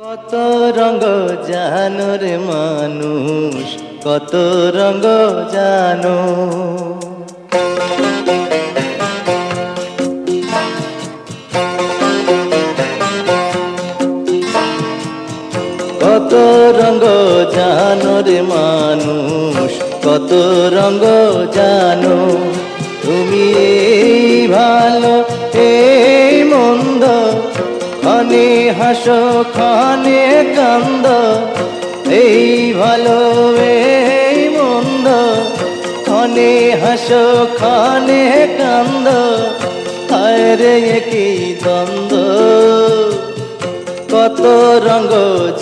কত রঙ জানো রে মানুষ, কত রঙ জানো। কত রঙ জানো রে মানুষ, কত রঙ জানো। তুমি এই ভালো এই মন্দ, ক্ষণে হাসো ক্ষণে কান্দ। এই ভালো এই মন্দ, ক্ষণে হাসো ক্ষণে কান্দ। হায় রে কি দ্বন্দ্ব, কত রঙ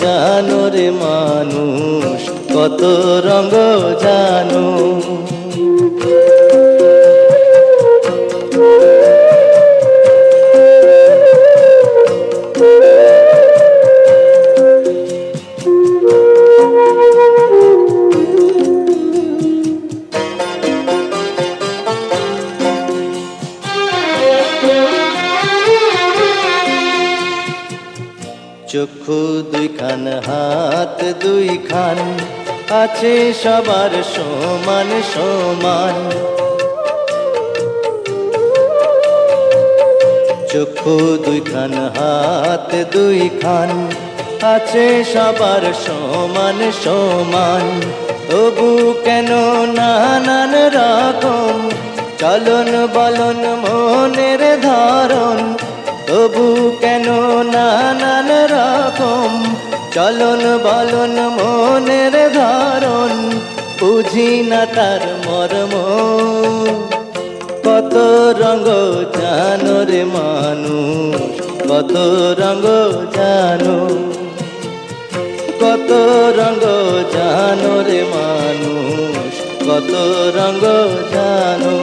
জানো রে মানুষ, কত রঙ জানো। চক্ষু দুইখান হাত দুইখান, আছে সবার সমান সমান। চক্ষু দুইখান হাত দুইখান, আছে সবার সমান সমান। তবু কেন নানান রকম চলন বলন মনের ধারণ। তবু কেন নানান রকম চলন বলন মনের ধারণ। বুঝি না তার মর্ম, কত রঙ জানো রে মানুষ, কত রঙ জানো। কত রঙ জানো রে মানুষ, কত রঙ জানো।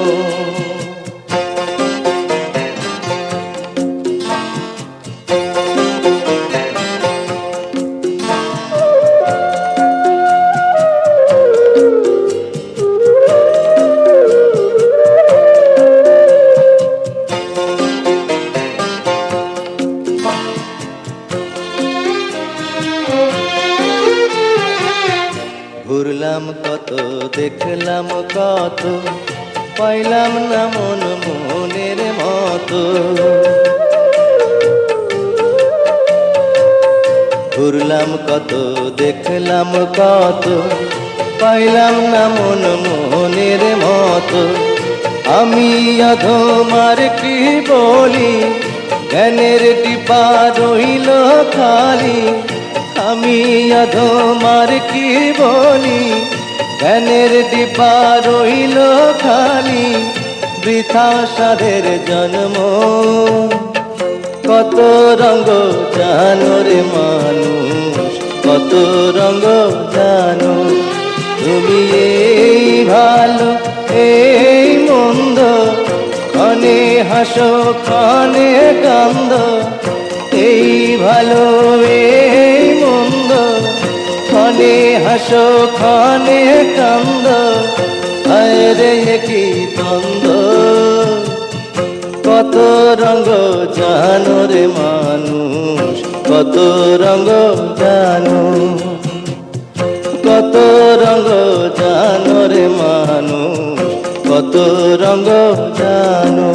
ঘুরলাম কত দেখলাম কত, পাইলাম না মন মনের মতো। ঘুরলাম কত দেখলাম কত, পাইলাম না মন মনের মতো। আমি অধমার কি বলি, জ্ঞানের ডিপা রইল খালি। আমি অধমার কি বলি, জ্ঞানের ডিপা রইল খালি। বৃথা সাধের জন্ম, কত রঙ জানো রে মানুষ, কত রঙ জানো। তুমি এই ভালো এই মন্দ, ক্ষণে হাসো ক্ষণে কান্দ। এই ভালো এই মন্দ, ক্ষণে হাসো ক্ষণে কান্দ। হায় রে কি দ্বন্দ্ব, কত রঙ জানো রে মানুষ, কত রঙ জানো। কত রঙ জানো রে মানুষ, কত রঙ জানো।